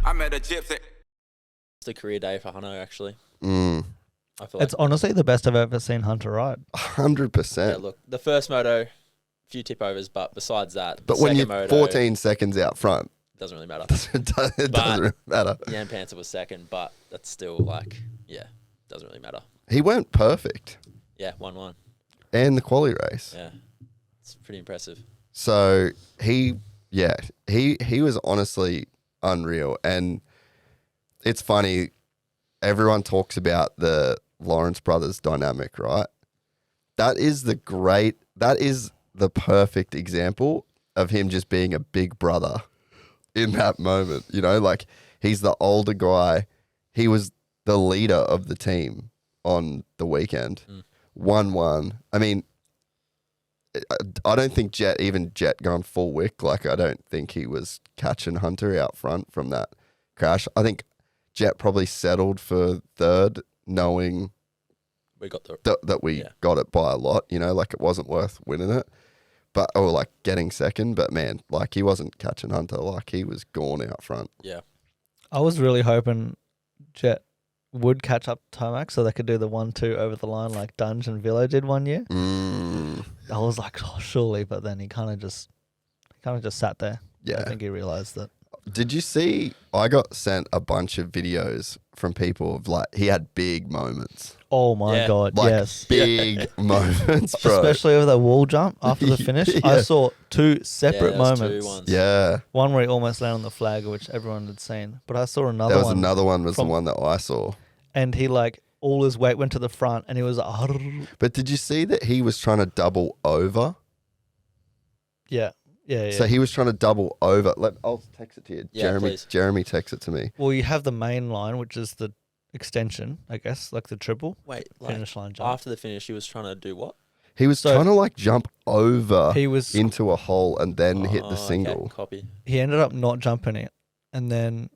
I met a gypsy. It's a career day for Hunter, actually. Mm, I feel like It's honestly the best I've ever seen Hunter ride. 100%. yeah, look, the first moto, few tip overs, but besides that, the But when you're second moto 14 seconds out front, doesn't really matter. it doesn't really matter. Jan Panther was second, but that's still like, yeah, doesn't really matter. He went perfect. Yeah, 1-1. And the quali race. Yeah, it's pretty impressive. So he was honestly unreal. And it's funny, everyone talks about the Lawrence brothers dynamic, right? That is the perfect example of him just being a big brother in that moment. You know, like he's the older guy. He was the leader of the team on the weekend. 1-1. I mean, I don't think Jet gone full wick. Like, I don't think he was catching Hunter out front from that crash. I think Jet probably settled for third, knowing We got the that we got it by a lot, you know, like it wasn't worth winning it. But, or like getting second. But man, like he wasn't catching Hunter. Like he was gone out front. yeah. I was really hoping Jet would catch up to Tomac so they could do the 1-2 over the line like Dunge and Villo did one year. I was like, oh, surely, but then he kind of just sat there. Yeah. I think he realized that. Did you see, I got sent a bunch of videos from people of like, he had big moments. Oh my Yeah. God, Like yes. big moments, bro. Especially over that wall jump after the finish. Yeah. I saw two Yeah, separate there was moments. two ones. Yeah. One where he almost landed on the flag, which everyone had seen. But I saw another There was one. another one was from- the one that I saw. And he like, all his weight went to the front and he was like, But did you see that he was trying to double over? yeah. So he was trying to double over. I'll text it to you. Yeah, please. Jeremy text it to me. Well, you have the main line, which is the extension, I guess, like the triple Wait, like, finish line jump. after the finish, he was trying to do what? He was So- trying to like jump over He was into a hole and then hit Oh, the okay, single. copy. he ended up not jumping it, and then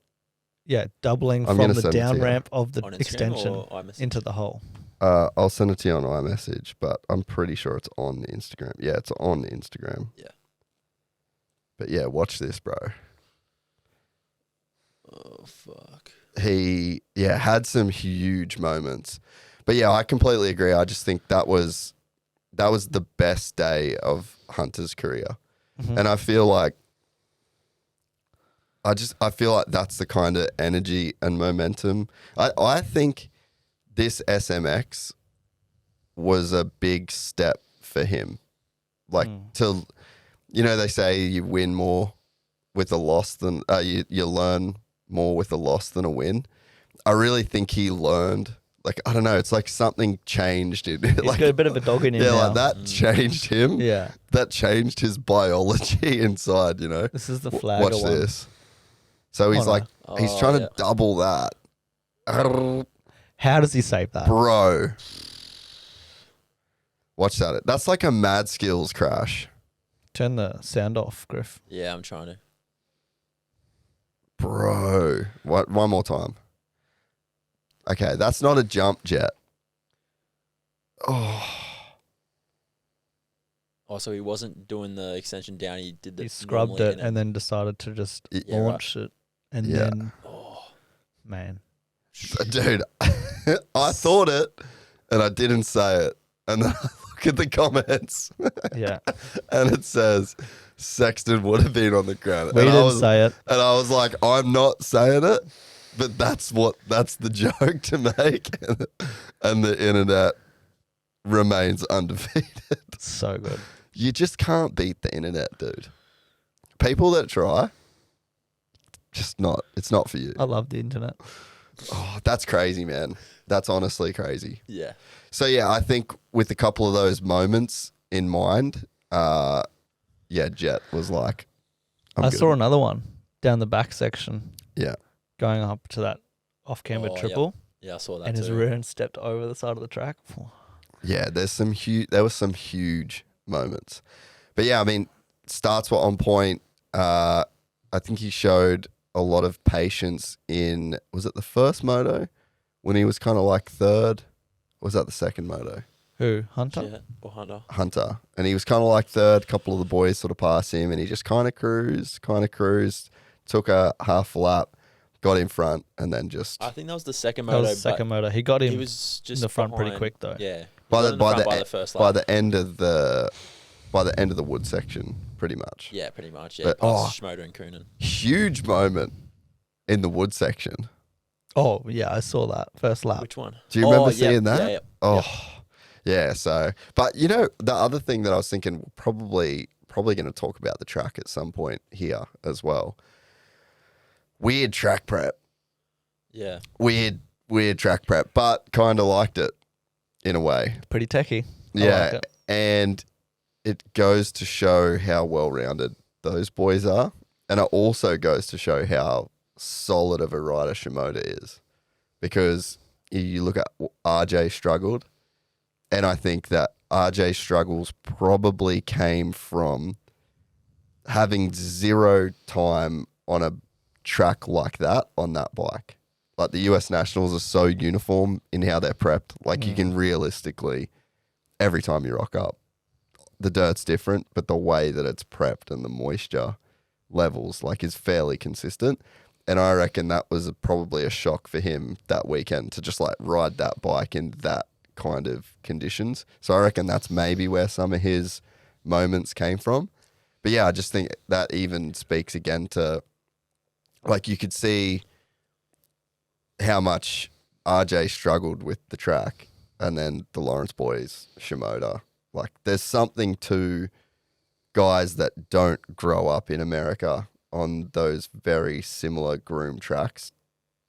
doubling I'm from gonna the send it to down you. ramp of the On Instagram extension or iMessage? into the hole. I'll send it to you on iMessage, but I'm pretty sure it's on the Instagram. Yeah, it's on the Instagram. Yeah. But yeah, watch this, bro. Oh, fuck. He had some huge moments. But yeah, I completely agree. I just think that was the best day of Hunter's career. Mhm. And I feel like that's the kind of energy and momentum. I think this SMX was a big step for him. Like to, you know, they say you win more with a loss than you learn more with a loss than a win. I really think he learned. Like, I don't know, it's like something changed in He's like got a bit of a dog in him yeah, now. like that changed him. Yeah. That changed his biology inside, you know. This is the flag. Watch this. So he's Oh, no. like, he's Oh, trying yeah. to double that. How does he save that? Bro. Watch that. That's like a mad skills crash. Turn the sound off, Griff. Yeah, I'm trying to. Bro. What? One more time. Okay, that's not a jump jet. Oh. Oh, so he wasn't doing the extension down. He did the He scrubbed normally it in and then decided to just Yeah, launch it. And Yeah. then, Oh, man. Dude, I thought it and I didn't say it. And then I look at the comments Yeah. and it says Sexton would have been on the ground. We and didn't say it. And I was like, I'm not saying it, but that's the joke to make. And the internet remains undefeated. So good. You just can't beat the internet, dude. People that try, it's not for you. I love the internet. Oh, that's crazy, man. That's honestly crazy. yeah. So yeah, I think with a couple of those moments in mind, Jet was like, I saw another one down the back section Yeah. going up to that off-camber Oh, triple. Yeah, I saw that And his too. rear end stepped over the side of the track. Yeah, there were some huge moments. But yeah, I mean, starts were on point. I think he showed a lot of patience in, was it the first moto when he was kind of like third? Or was that the second moto? Who? Hunter? Yeah, or Hunter. Hunter. And he was kind of like third. A couple of the boys sort of passed him and he just kind of cruised, took a half lap, got in front, and then just I think that was the second That moto. was the second moto. He got but him he was just in the front pretty behind- quick though. Yeah. by He the got in by front the first by lap. the end of the wood section, pretty much. Yeah, pretty much. Yeah, But- past Schmoder and Coonan. Huge moment in the wood section. Oh yeah, I saw that first lap. Which one? Do you remember yeah, seeing that? Yeah, Oh, yeah. So, but you know, the other thing that I was thinking, we're probably going to talk about the track at some point here as well. Weird track prep. yeah. Weird track prep, but kind of liked it in a way. Pretty techie. I Yeah, like it. and it goes to show how well-rounded those boys are, and it also goes to show how solid of a rider Shimoda is, because you look at RJ struggled, and I think that RJ struggles probably came from having zero time on a track like that on that bike. Like the US Nationals are so uniform in how they're prepped. Like you can realistically, every time you rock up, the dirt's different, but the way that it's prepped and the moisture levels like is fairly consistent. And I reckon that was probably a shock for him that weekend to just like ride that bike in that kind of conditions. So I reckon that's maybe where some of his moments came from. But yeah, I just think that even speaks again to, like, you could see how much RJ struggled with the track, and then the Lawrence boys, Shimoda. Like, there's something to guys that don't grow up in America on those very similar groom tracks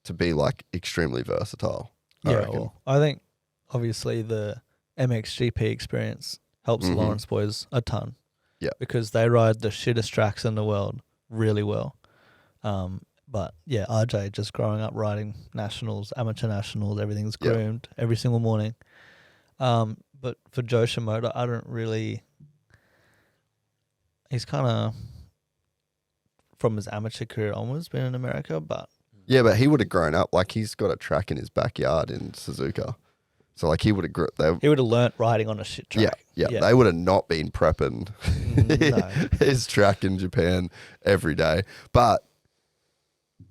to be like extremely versatile. I Yeah, reckon. well, I think obviously the MXGP experience helps the Mhm. Lawrence boys a ton. Yeah. Because they ride the shittest tracks in the world really well. But yeah, RJ just growing up riding nationals, amateur nationals, everything's Yeah. groomed every single morning. But for Joe Shimoda, I don't really. He's kind of from his amateur career onwards been in America, but Yeah, but he would have grown up, like he's got a track in his backyard in Suzuka. So like he would have he would have learnt riding on a shit track. Yeah, they would have not been prepping No. his track in Japan every day. But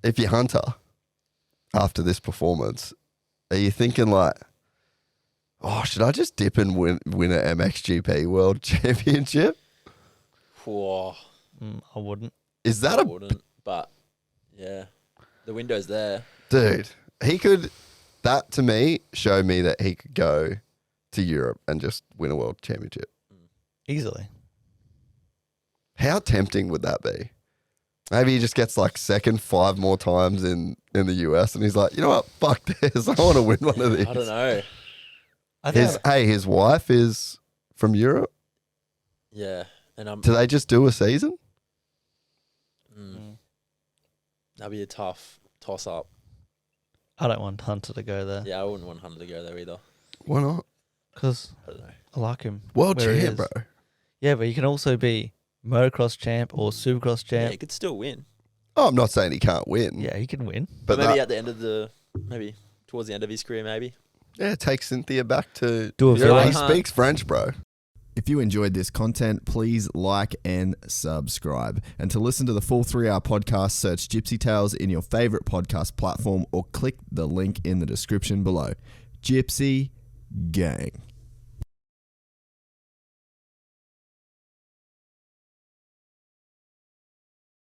if you're Hunter, after this performance, are you thinking like, oh, should I just dip and win an MXGP World Championship? Whoa. I wouldn't. Is that I a wouldn't, but yeah, the window's there. dude? He could. That to me showed me that he could go to Europe and just win a World Championship. Easily. How tempting would that be? Maybe he just gets like second 5 more times in the US, and he's like, you know what? Fuck this. I want to win one of these. I don't know. I think His wife is from Europe. Yeah, and I'm. Do they just do a season? That'd be a tough toss up. I don't want Hunter to go there Yeah, I wouldn't want Hunter to go there either. Why not? because I don't know. I like him. World where he champ, is. bro. Yeah, but you can also be motocross champ or supercross Yeah, champ. he could still win. Oh, I'm not saying he can't win. Yeah, he can win. But maybe that, at the end of maybe towards the end of his career, maybe. yeah, take Cynthia back to Do a Europe. Philly. He speaks French, bro. If you enjoyed this content, please like and subscribe. And to listen to the full 3-hour podcast, search Gypsy Tales in your favorite podcast platform or click the link in the description below. Gypsy Gang.